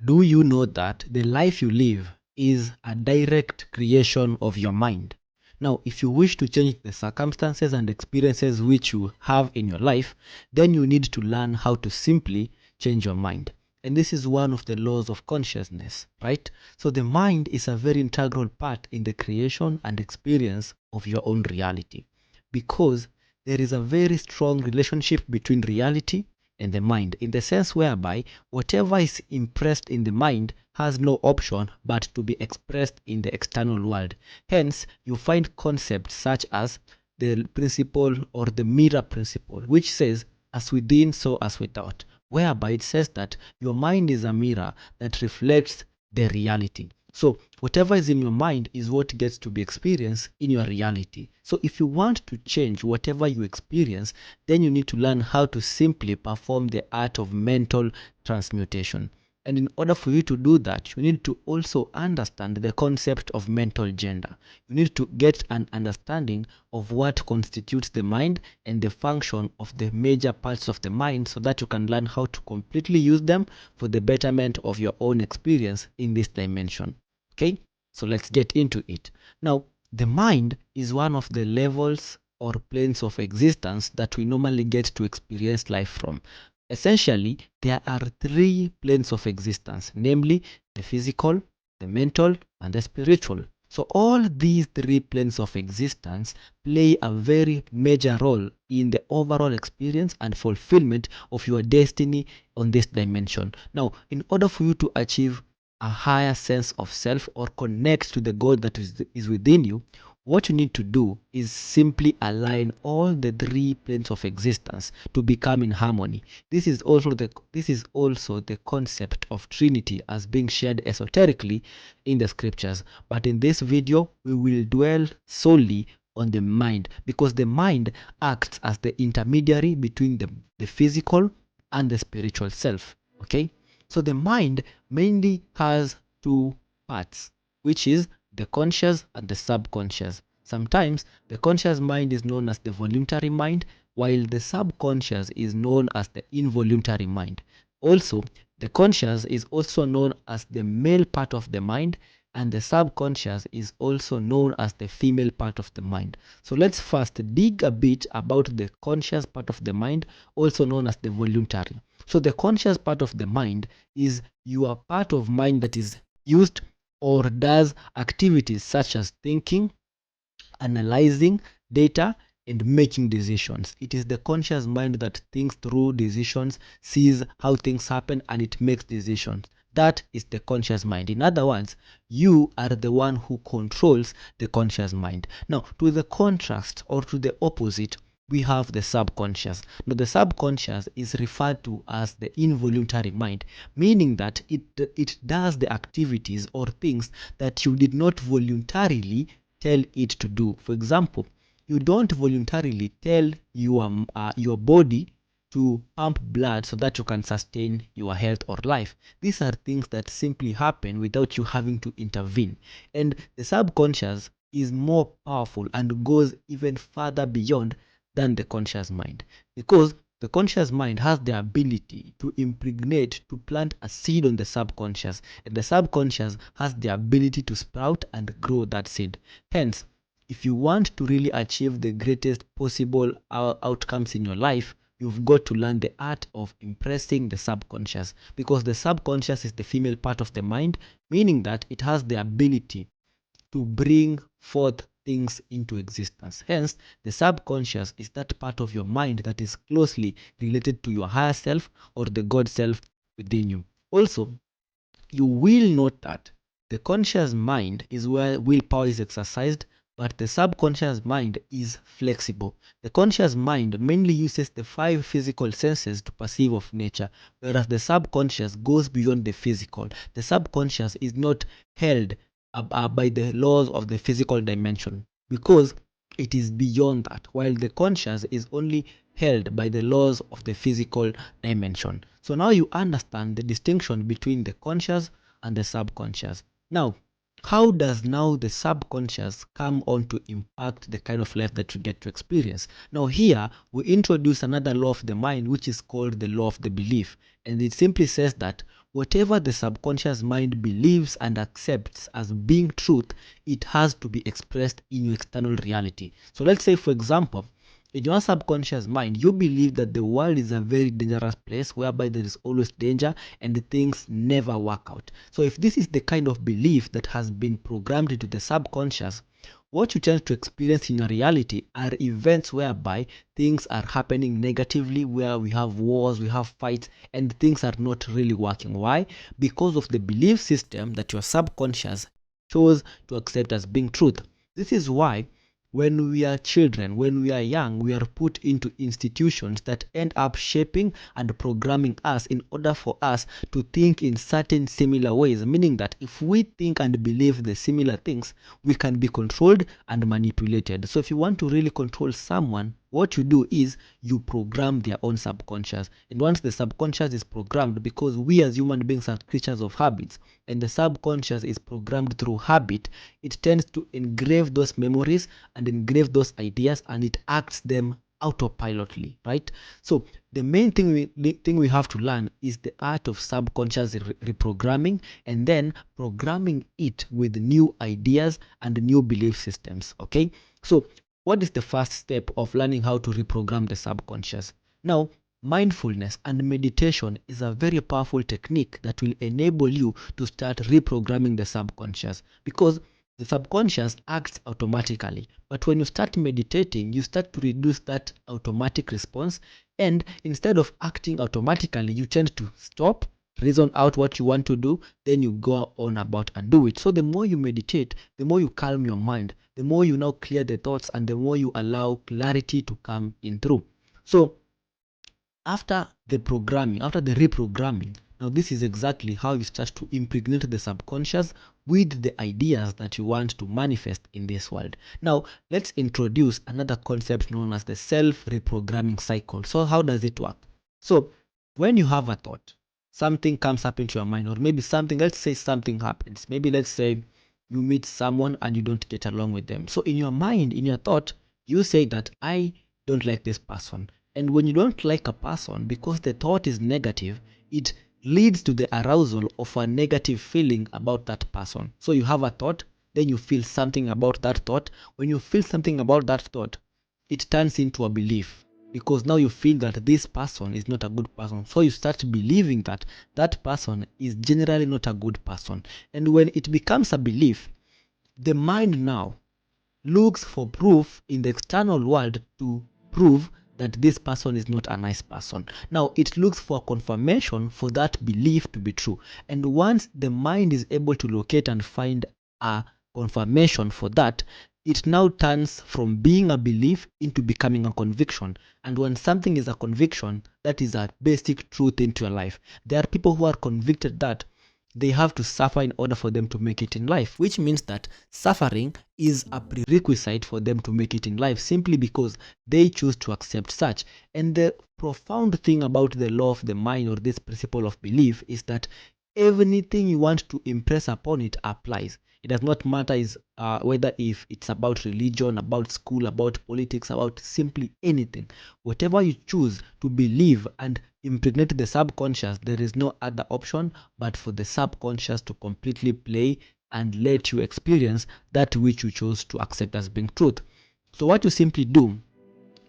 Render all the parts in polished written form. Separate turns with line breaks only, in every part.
Do you know that the life you live is a direct creation of your mind? Now, if you wish to change the circumstances and experiences which you have in your life, then you need to learn how to simply change your mind. And this is one of the laws of consciousness, right? So the mind is a very integral part in the creation and experience of your own reality, because there is a very strong relationship between reality and the mind, in the sense whereby whatever is impressed in the mind has no option but to be expressed in the external world. Hence, you find concepts such as the principle or the mirror principle, which says, as within, so as without, whereby it says that your mind is a mirror that reflects the reality. So whatever is in your mind is what gets to be experienced in your reality. So if you want to change whatever you experience, then you need to learn how to simply perform the art of mental transmutation. And in order for you to do that, you need to also understand the concept of mental gender. You need to get an understanding of what constitutes the mind and the function of the major parts of the mind, so that you can learn how to completely use them for the betterment of your own experience in this dimension. Okay, so let's get into it. Now, the mind is one of the levels or planes of existence that we normally get to experience life from. Essentially, there are three planes of existence, namely the physical, the mental, and the spiritual. So all these three planes of existence play a very major role in the overall experience and fulfillment of your destiny on this dimension. Now, in order for you to achieve a higher sense of self or connect to the God that is within you, what you need to do is simply align all the three planes of existence to become in harmony. This is also the concept of Trinity as being shared esoterically in the scriptures. But in this video, we will dwell solely on the mind, because the mind acts as the intermediary between the physical and the spiritual self. Okay? So the mind mainly has two parts, which is the conscious and the subconscious. Sometimes the conscious mind is known as the voluntary mind, while the subconscious is known as the involuntary mind. Also, the conscious is also known as the male part of the mind, and the subconscious is also known as the female part of the mind. So let's first dig a bit about the conscious part of the mind, also known as the voluntary. So the conscious part of the mind is your part of mind that is used or does activities such as thinking, analyzing data, and making decisions. It is the conscious mind that thinks through decisions, sees how things happen, and it makes decisions. That is the conscious mind. In other words, you are the one who controls the conscious mind. Now, to the contrast or to the opposite, we have the subconscious. Now, the subconscious is referred to as the involuntary mind, meaning that it does the activities or things that you did not voluntarily tell it to do. For example, you don't voluntarily tell your body to pump blood so that you can sustain your health or life. These are things that simply happen without you having to intervene. And the subconscious is more powerful and goes even further beyond than the conscious mind, because the conscious mind has the ability to impregnate, to plant a seed on the subconscious, and the subconscious has the ability to sprout and grow that seed. Hence, if you want to really achieve the greatest possible outcomes in your life, you've got to learn the art of impressing the subconscious, because the subconscious is the female part of the mind, meaning that it has the ability to bring forth things into existence. Hence, the subconscious is that part of your mind that is closely related to your higher self or the God self within you. Also, you will note that the conscious mind is where willpower is exercised, but the subconscious mind is flexible. The conscious mind mainly uses the five physical senses to perceive of nature, whereas the subconscious goes beyond the physical. The subconscious is not held by the laws of the physical dimension, because it is beyond that, while the conscious is only held by the laws of the physical dimension. So now you understand the distinction between the conscious and the subconscious. Now, how does now the subconscious come on to impact the kind of life that you get to experience? Now here, we introduce another law of the mind, which is called the law of the belief. And it simply says that whatever the subconscious mind believes and accepts as being truth, it has to be expressed in your external reality. So let's say, for example, in your subconscious mind, you believe that the world is a very dangerous place whereby there is always danger and the things never work out. So if this is the kind of belief that has been programmed into the subconscious, what you tend to experience in your reality are events whereby things are happening negatively, where we have wars, we have fights, and things are not really working. Why? Because of the belief system that your subconscious chose to accept as being truth. This is why when we are children, when we are young, we are put into institutions that end up shaping and programming us in order for us to think in certain similar ways, meaning that if we think and believe the similar things, we can be controlled and manipulated. So if you want to really control someone, what you do is you program their own subconscious. And once the subconscious is programmed, because we as human beings are creatures of habits, and the subconscious is programmed through habit, it tends to engrave those memories and engrave those ideas, and it acts them autopilotly, right? So the main thing we have to learn is the art of subconscious reprogramming, and then programming it with new ideas and new belief systems. Okay, so what is the first step of learning how to reprogram the subconscious? Now, mindfulness and meditation is a very powerful technique that will enable you to start reprogramming the subconscious, because the subconscious acts automatically. But when you start meditating, you start to reduce that automatic response. And instead of acting automatically, you tend to stop, reason out what you want to do, then you go on about and do it. So the more you meditate, the more you calm your mind, the more you now clear the thoughts, and the more you allow clarity to come in through. So after the reprogramming, now this is exactly how you start to impregnate the subconscious with the ideas that you want to manifest in this world. Now, let's introduce another concept known as the self-reprogramming cycle. So how does it work? So when you have a thought, something comes up into your mind, or maybe something, let's say something happens. Maybe let's say you meet someone and you don't get along with them. So in your mind, in your thought, you say that I don't like this person. And when you don't like a person, because the thought is negative, it leads to the arousal of a negative feeling about that person. So you have a thought, then you feel something about that thought. When you feel something about that thought, it turns into a belief, because now you feel that this person is not a good person. So you start believing that that person is generally not a good person. And when it becomes a belief, the mind now looks for proof in the external world to prove that this person is not a nice person. Now it looks for confirmation for that belief to be true. And once the mind is able to locate and find a confirmation for that, it now turns from being a belief into becoming a conviction. And when something is a conviction, that is a basic truth into your life. There are people who are convicted that they have to suffer in order for them to make it in life, which means that suffering is a prerequisite for them to make it in life, simply because they choose to accept such. And the profound thing about the law of the mind, or this principle of belief, is that anything you want to impress upon it applies. It does not matter whether if it's about religion, about school, about politics, about simply anything. Whatever you choose to believe and impregnate the subconscious, there is no other option but for the subconscious to completely play and let you experience that which you chose to accept as being truth. So what you simply do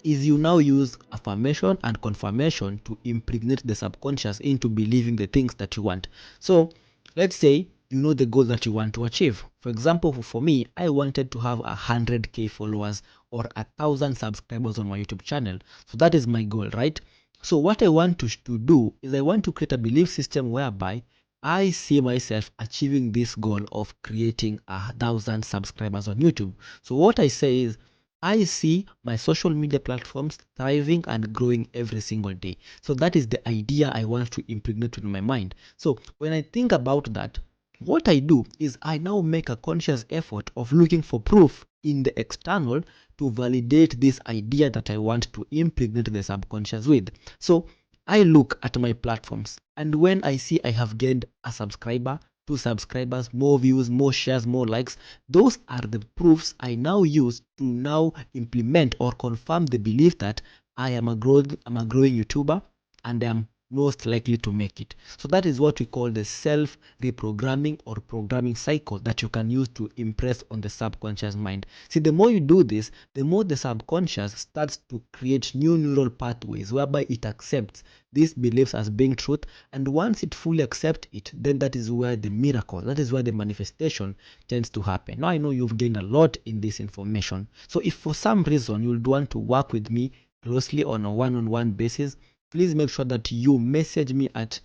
is you now use affirmation and confirmation to impregnate the subconscious into believing the things that you want. So let's say you know the goal that you want to achieve. For example, for me, I wanted to have 100k followers or 1,000 subscribers on my YouTube channel. So that is my goal, right? So what I want to do is I want to create a belief system whereby I see myself achieving this goal of creating 1,000 subscribers on YouTube. So what I say is, I see my social media platforms thriving and growing every single day. So that is the idea I want to impregnate in my mind. So when I think about that, what I do is I now make a conscious effort of looking for proof in the external to validate this idea that I want to impregnate the subconscious with. So I look at my platforms, and when I see I have gained a subscriber, 2 subscribers, more views, more shares, more likes, those are the proofs I now use to now implement or confirm the belief that I am a growing YouTuber, and I'm most likely to make it. So that is what we call the self-reprogramming or programming cycle that you can use to impress on the subconscious mind. See, the more you do this, the more the subconscious starts to create new neural pathways whereby it accepts these beliefs as being truth. And once it fully accepts it, then that is where the miracle, that is where the manifestation tends to happen. Now I know you've gained a lot in this information. So if for some reason you would want to work with me closely on a one-on-one basis, please make sure that you message me at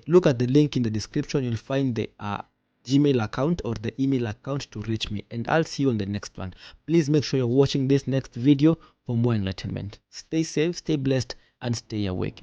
look at the link in the description. You'll find the Gmail account or the email account to reach me, and I'll see you on the next one. Please make sure you're watching this next video for more enlightenment. Stay safe, stay blessed, and stay awake.